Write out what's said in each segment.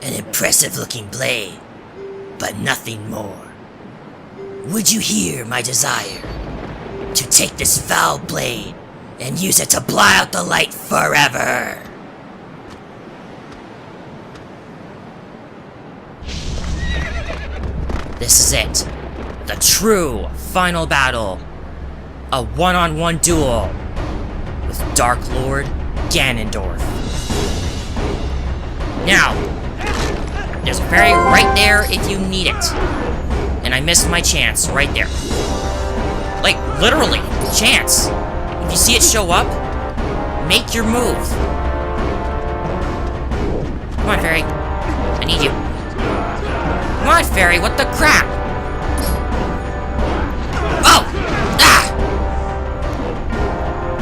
An impressive-looking blade, but nothing more. Would you hear my desire to take this foul blade and use it to blot out the light forever? This is it. The true final battle. A one-on-one duel with Dark Lord Ganondorf. Now, there's a fairy right there if you need it. And I missed my chance right there. Like, literally, chance. If you see it show up, make your move. Come on, fairy. I need you. Come on, fairy, what the crap? Oh! Ah!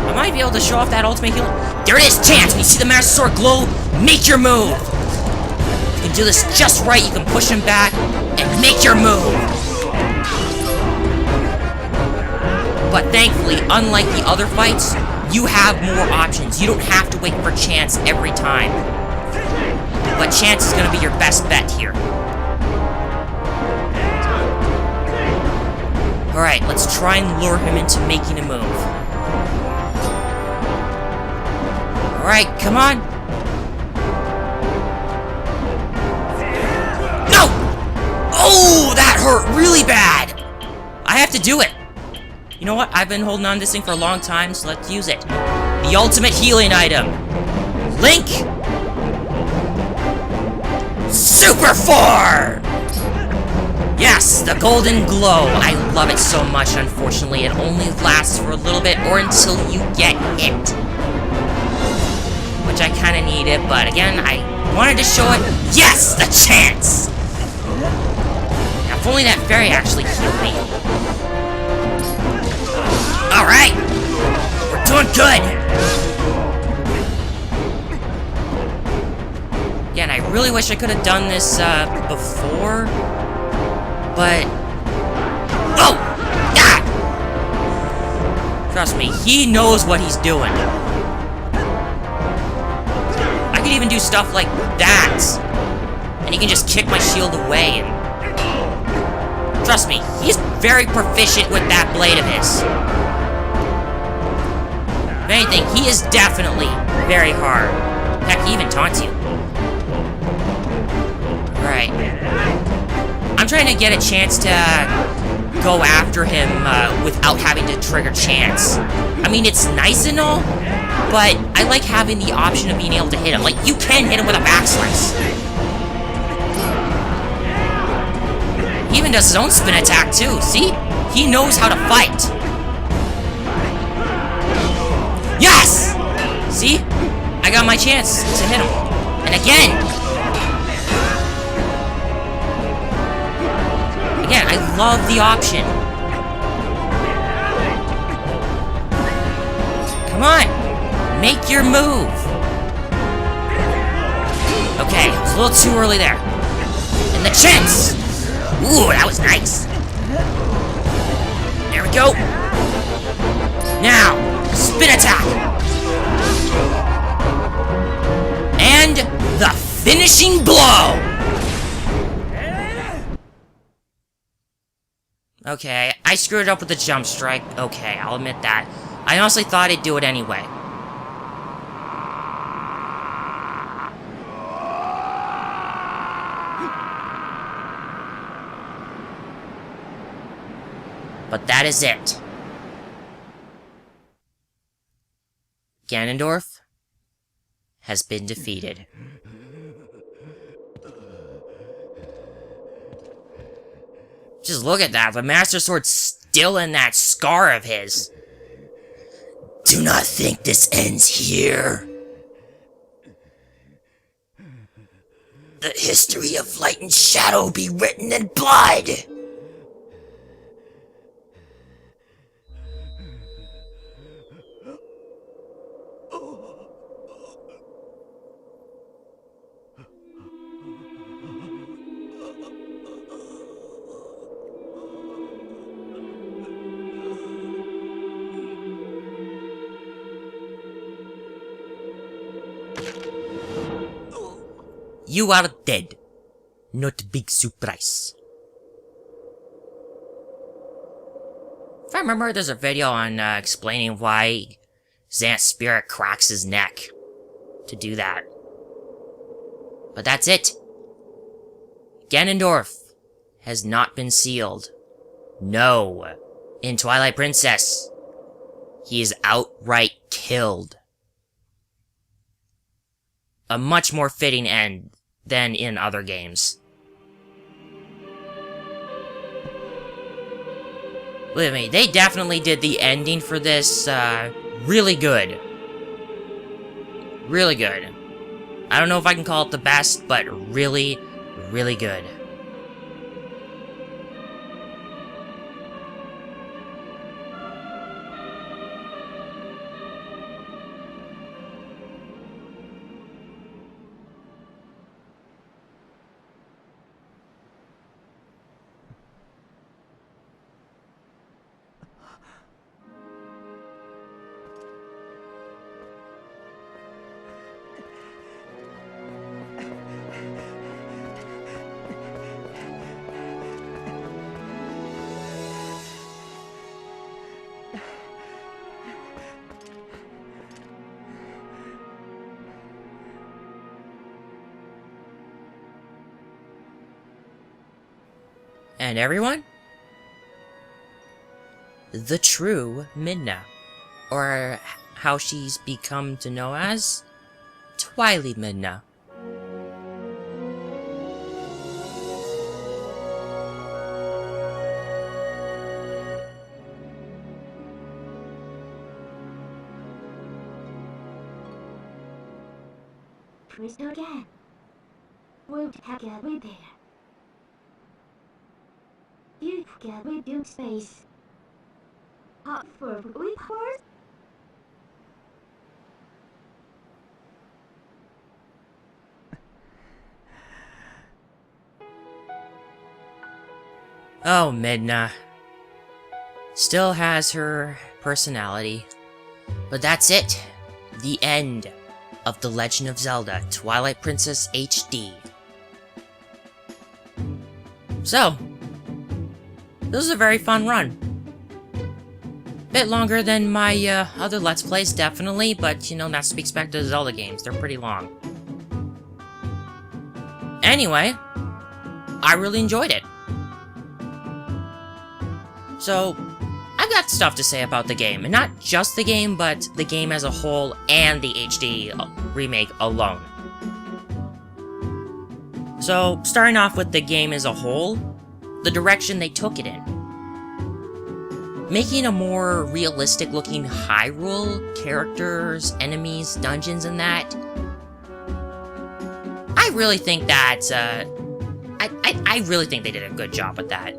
I might be able to show off that ultimate heal. There it is, chance! When you see the Master Sword glow, make your move! You can do this just right, you can push him back, and make your move! But thankfully, unlike the other fights, you have more options. You don't have to wait for chance every time. But chance is gonna be your best bet here. Alright, let's try and lure him into making a move. Alright, come on! No! Oh, that hurt really bad! I have to do it! You know what? I've been holding on to this thing for a long time, so let's use it. The ultimate healing item! Link! Super Form! Yes, the golden glow. I love it so much. Unfortunately, it only lasts for a little bit or until you get hit. Which I kind of needed, but again, I wanted to show it. Yes, the chance! Now, if only that fairy actually healed me. Alright! We're doing good! Again, I really wish I could have done this before. But... Oh! Ah! Trust me, he knows what he's doing. I could even do stuff like that. And he can just kick my shield away and... Trust me, he's very proficient with that blade of his. If anything, he is definitely very hard. Heck, he even taunts you. Right. I'm trying to get a chance to go after him without having to trigger chance. I mean, it's nice and all, but I like having the option of being able to hit him. Like, you can hit him with a back slice. He even does his own spin attack, too. See? He knows how to fight. Yes! See? I got my chance to hit him. And again... Again, I love the option. Come on! Make your move! Okay, it was a little too early there. And the chance! Ooh, that was nice. There we go. Now, spin attack! And the finishing blow! Okay, I screwed up with the jump strike. Okay, I'll admit that. I honestly thought I'd do it anyway. But that is it. Ganondorf has been defeated. Just look at that, the Master Sword's still in that scar of his. Do not think this ends here. The history of light and shadow be written in blood. You are dead. Not a big surprise. If I remember, there's a video on explaining why Xant's spirit cracks his neck to do that. But that's it. Ganondorf has not been sealed. No. In Twilight Princess, he is outright killed. A much more fitting end than in other games. Believe me, they definitely did the ending for this really good. Really good. I don't know if I can call it the best, but really, really good. And everyone? The true Midna, or how she's become to know as Twilight Midna. Crystal again. World hacker repair. Beautiful rebuild space. Hot for repairs. Oh, Midna. Still has her personality. But that's it. The end of The Legend of Zelda Twilight Princess HD. So, this was a very fun run. Bit longer than my other Let's Plays, definitely, but you know, that's to be expected of Zelda games. They're pretty long. Anyway, I really enjoyed it. So, I've got stuff to say about the game, and not just the game, but the game as a whole and the HD remake alone. So, starting off with the game as a whole, the direction they took it in. Making a more realistic looking Hyrule, characters, enemies, dungeons, and that. I really think that, I really think they did a good job with that.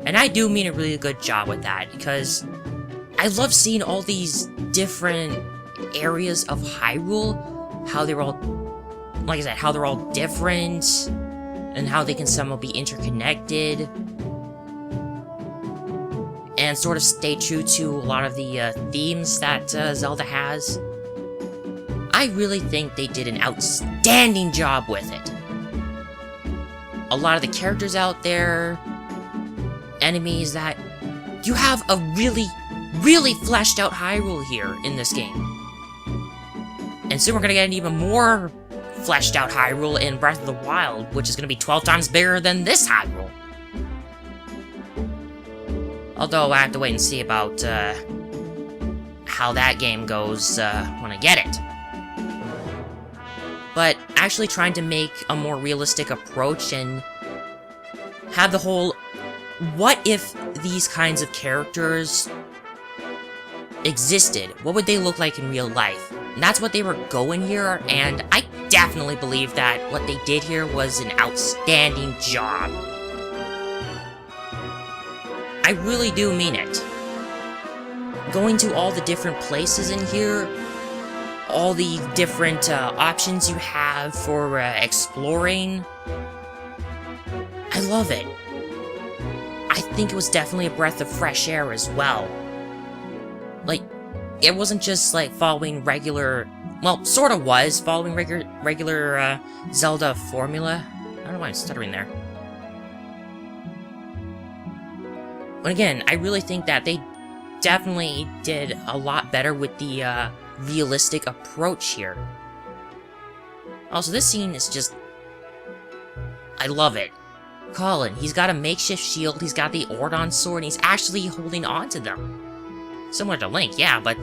And I do mean a really good job with that, because I love seeing all these different areas of Hyrule, how they're all, like I said, how they're all different, and how they can somehow be interconnected, and sort of stay true to a lot of the themes that Zelda has. I really think they did an outstanding job with it. A lot of the characters out there, enemies that... You have a really, really fleshed out Hyrule here in this game. And soon we're gonna get an even more fleshed out Hyrule in Breath of the Wild, which is gonna be 12 times bigger than this Hyrule. Although I have to wait and see about how that game goes when I get it. But actually trying to make a more realistic approach and have the whole, what if these kinds of characters existed? What would they look like in real life? And that's what they were going here, and I definitely believe that what they did here was an outstanding job. I really do mean it. Going to all the different places in here, all the different options you have for exploring, I love it. I think it was definitely a breath of fresh air as well. Like, it wasn't just like following regular well, sort of was following regular Zelda formula. I don't know why I'm stuttering there. But again, I really think that they definitely did a lot better with the realistic approach here. Also, this scene is just... I love it. Colin, he's got a makeshift shield, he's got the Ordon sword, and he's actually holding on to them. Similar to Link, yeah, but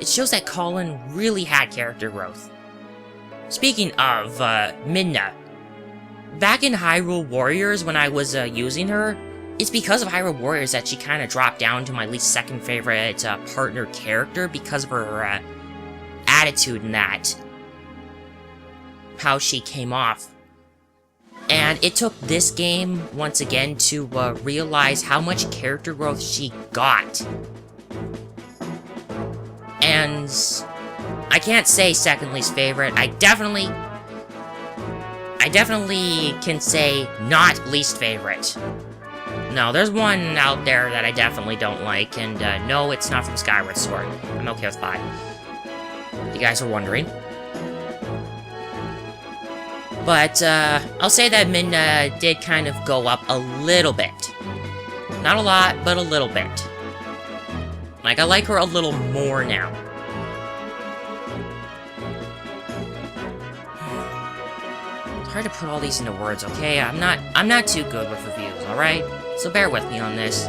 it shows that Colin really had character growth. Speaking of Midna, back in Hyrule Warriors when I was using her, it's because of Hyrule Warriors that she kind of dropped down to my least second favorite partner character because of her attitude and that. How she came off. And it took this game, once again, to realize how much character growth she got. And I can't say second least favorite. I definitely can say not least favorite. No, there's one out there that I definitely don't like, and no, it's not from Skyward Sword. I'm okay with 5. You guys are wondering. But, I'll say that Midna did kind of go up a little bit. Not a lot, but a little bit. Like, I like her a little more now. It's hard to put all these into words, okay? I'm not too good with reviews, alright? So bear with me on this.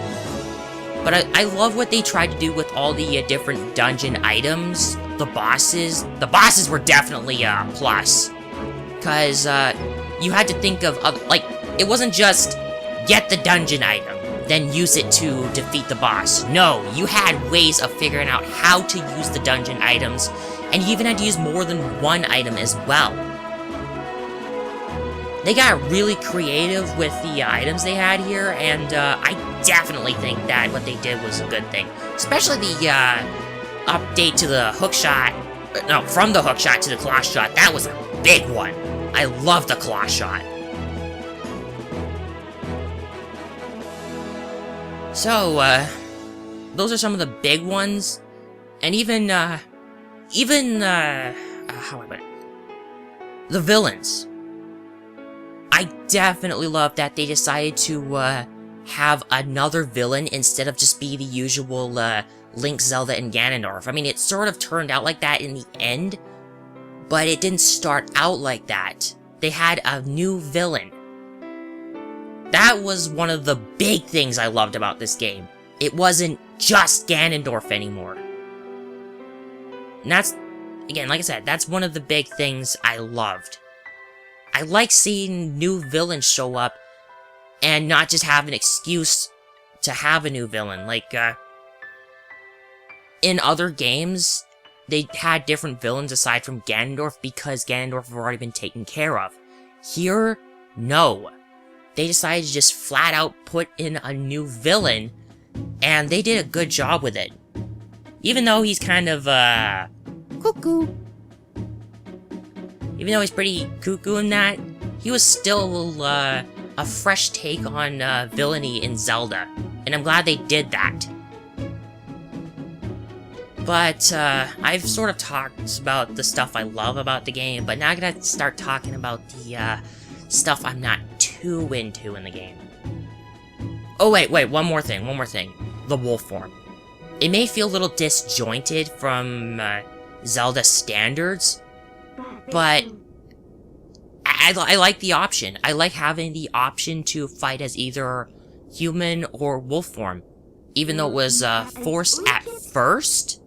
But I love what they tried to do with all the different dungeon items. The bosses were definitely a plus. Because, you had to think of, like, it wasn't just get the dungeon item, then use it to defeat the boss. No, you had ways of figuring out how to use the dungeon items, and you even had to use more than one item as well. They got really creative with the items they had here, and I definitely think that what they did was a good thing. Especially the update to the hookshot, no, from the hookshot to the claw shot, that was a big one. I love the claw shot. So, those are some of the big ones, and even how do I put it? The villains. I definitely love that they decided to, have another villain instead of just be the usual, Link, Zelda, and Ganondorf. I mean, it sort of turned out like that in the end, but it didn't start out like that. They had a new villain. That was one of the big things I loved about this game. It wasn't just Ganondorf anymore. And that's, again, like I said, that's one of the big things I loved. I like seeing new villains show up and not just have an excuse to have a new villain. Like, in other games, they had different villains aside from Ganondorf because Ganondorf have already been taken care of. Here, no. They decided to just flat out put in a new villain, and they did a good job with it. Even though he's kind of, cuckoo. Even though he's pretty cuckoo in that, he was still, a fresh take on, villainy in Zelda. And I'm glad they did that. But, I've sort of talked about the stuff I love about the game, but now I'm gonna start talking about the, stuff I'm not too into in the game. Oh, wait, one more thing. The wolf form. It may feel a little disjointed from, Zelda standards, but I like the option. I like having the option to fight as either human or wolf form, even though it was, forced at first.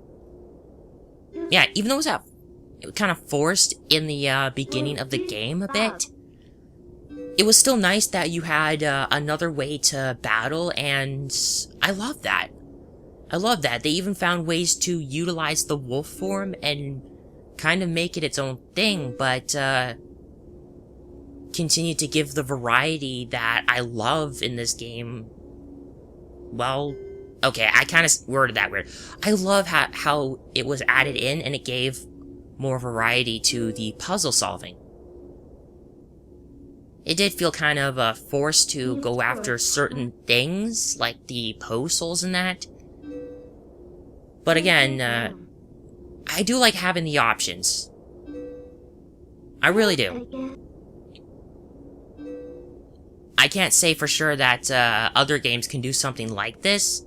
Yeah, even though it was kind of forced in the beginning of the game a bit, it was still nice that you had another way to battle, and I love that. I love that. They even found ways to utilize the wolf form and kind of make it its own thing, but continue to give the variety that I love in this game. Well, okay, I kind of worded that weird. I love how it was added in and it gave more variety to the puzzle solving. It did feel kind of forced to go after certain things, like the pose souls and that. But again, I do like having the options. I really do. I guess. I can't say for sure that other games can do something like this,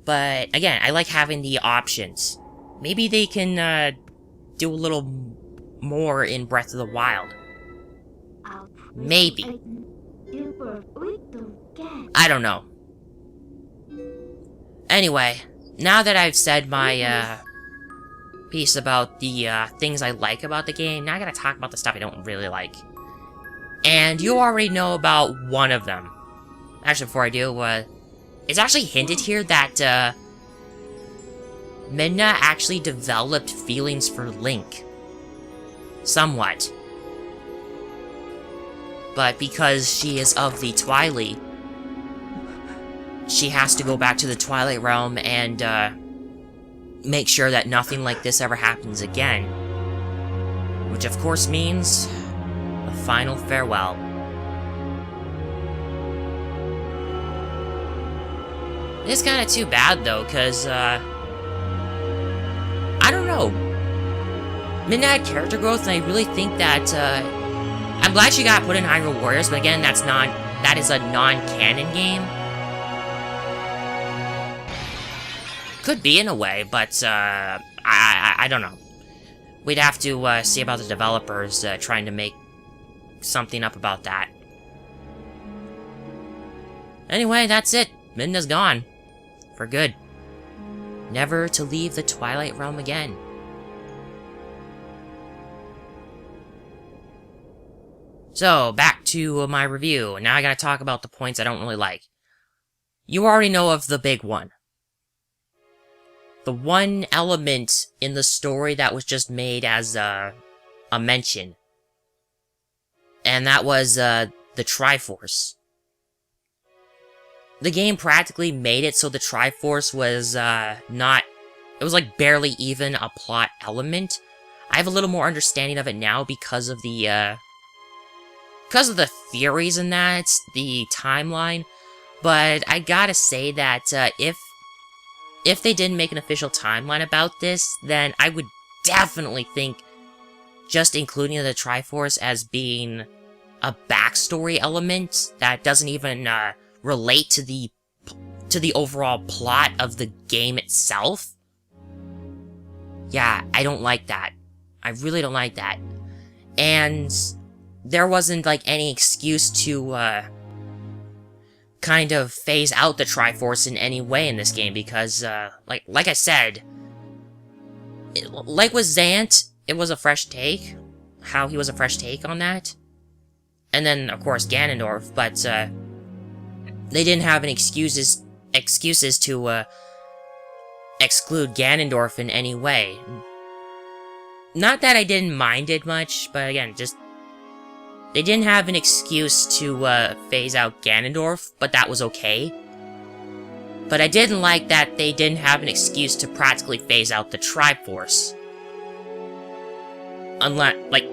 but again, I like having the options. Maybe they can do a little more in Breath of the Wild. I'll Maybe. Again. I don't know. Anyway, now that I've said my piece about the things I like about the game, now I gotta talk about the stuff I don't really like. And you already know about one of them. Actually, before I do, it's actually hinted here that Midna actually developed feelings for Link. Somewhat. But because she is of the Twilight, she has to go back to the Twilight Realm and make sure that nothing like this ever happens again. Which of course means a final farewell. It's kinda too bad though, cause I don't know. Midna had character growth, and I really think that I'm glad she got put in Hyrule Warriors, but again, that is a non-canon game. Could be in a way, but I don't know. We'd have to see about the developers trying to make something up about that. Anyway, that's it. Midna's gone. For good. Never to leave the Twilight Realm again. So, back to my review. Now I gotta talk about the points I don't really like. You already know of the big one. The one element in the story that was just made as a mention. And that was the Triforce. The game practically made it so the Triforce was not... It was like barely even a plot element. I have a little more understanding of it now because of the theories in that, the timeline. But I gotta say that if they didn't make an official timeline about this, then I would definitely think just including the Triforce as being a backstory element that doesn't even relate to the overall plot of the game itself. Yeah, I don't like that. I really don't like that. And there wasn't like any excuse to kind of phase out the Triforce in any way in this game because like I said, like with Zant, it was a fresh take. How he was a fresh take on that. And then of course Ganondorf, but they didn't have any excuses to exclude Ganondorf in any way. Not that I didn't mind it much, but again, just they didn't have an excuse to phase out Ganondorf, but that was okay. But I didn't like that they didn't have an excuse to practically phase out the Triforce. Unless, like,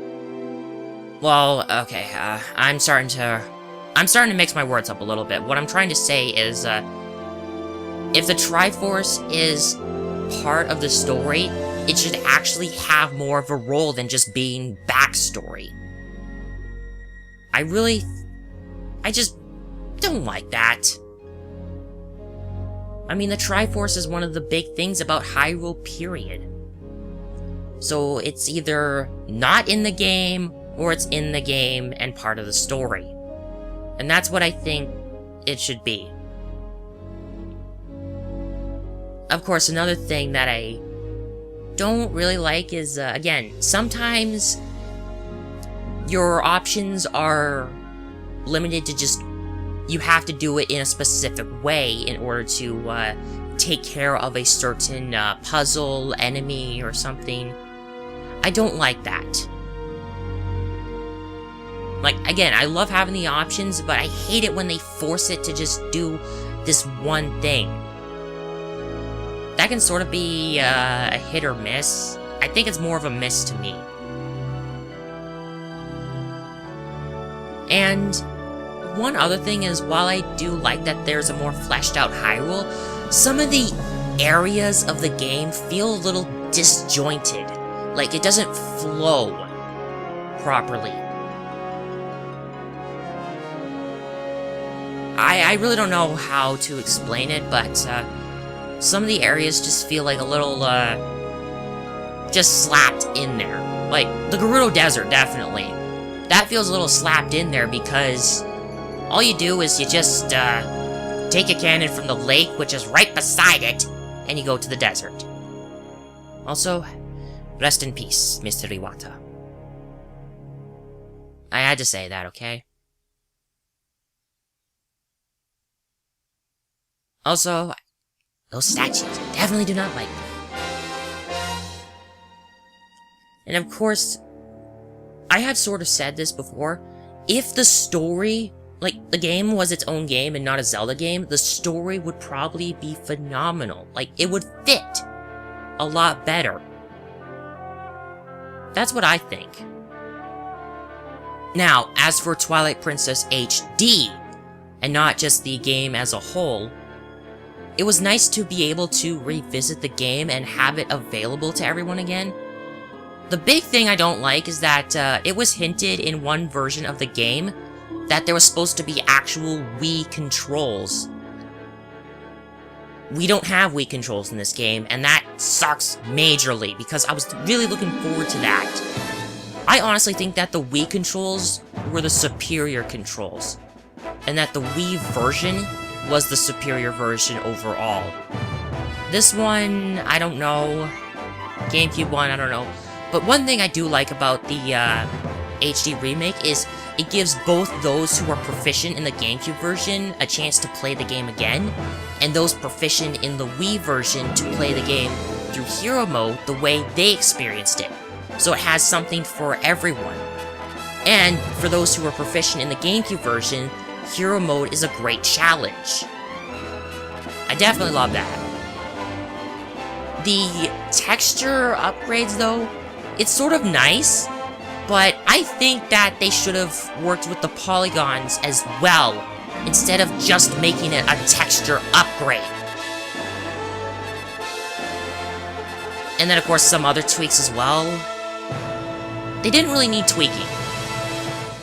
well, okay, I'm starting to mix my words up a little bit. What I'm trying to say is, if the Triforce is part of the story, it should actually have more of a role than just being backstory. I just don't like that. I mean, the Triforce is one of the big things about Hyrule, period. So it's either not in the game, or it's in the game and part of the story. And that's what I think it should be. Of course, another thing that I don't really like is, again, sometimes your options are limited to just, you have to do it in a specific way in order to take care of a certain puzzle, enemy, or something. I don't like that. Like, again, I love having the options, but I hate it when they force it to just do this one thing. That can sort of be a hit or miss. I think it's more of a miss to me. And one other thing is, while I do like that there's a more fleshed out Hyrule, some of the areas of the game feel a little disjointed. Like, it doesn't flow properly. I really don't know how to explain it, but some of the areas just feel like a little, just slapped in there. Like, the Gerudo Desert, definitely. That feels a little slapped in there because all you do is you just, take a cannon from the lake, which is right beside it, and you go to the desert. Also, rest in peace, Mr. Iwata. I had to say that, okay? Also, those statues, I definitely do not like them. And of course, I have sort of said this before, if the story, like, the game was its own game and not a Zelda game, the story would probably be phenomenal. Like, it would fit a lot better. That's what I think. Now, as for Twilight Princess HD, and not just the game as a whole, it was nice to be able to revisit the game and have it available to everyone again. The big thing I don't like is that it was hinted in one version of the game that there was supposed to be actual Wii controls. We don't have Wii controls in this game, and that sucks majorly, because I was really looking forward to that. I honestly think that the Wii controls were the superior controls, and that the Wii version was the superior version overall. This one, I don't know. GameCube one, I don't know. But one thing I do like about the HD remake is it gives both those who are proficient in the GameCube version a chance to play the game again, and those proficient in the Wii version to play the game through Hero Mode the way they experienced it. So it has something for everyone. And for those who are proficient in the GameCube version, Hero Mode is a great challenge. I definitely love that. The texture upgrades, though, it's sort of nice, but I think that they should have worked with the polygons as well, instead of just making it a texture upgrade. And then, of course, some other tweaks as well. They didn't really need tweaking.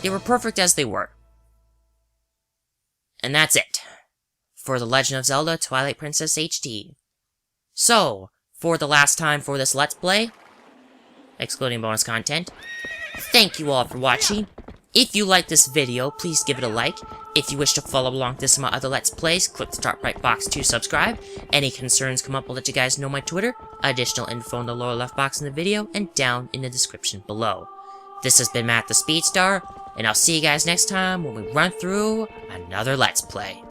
They were perfect as they were. And that's it for The Legend of Zelda Twilight Princess HD. So, for the last time for this Let's Play, excluding bonus content, thank you all for watching. If you like this video, please give it a like. If you wish to follow along with some other Let's Plays, click the top right box to subscribe. Any concerns come up, I'll let you guys know my Twitter. Additional info in the lower left box in the video, and down in the description below. This has been Matt the Speedstar, and I'll see you guys next time when we run through another Let's Play.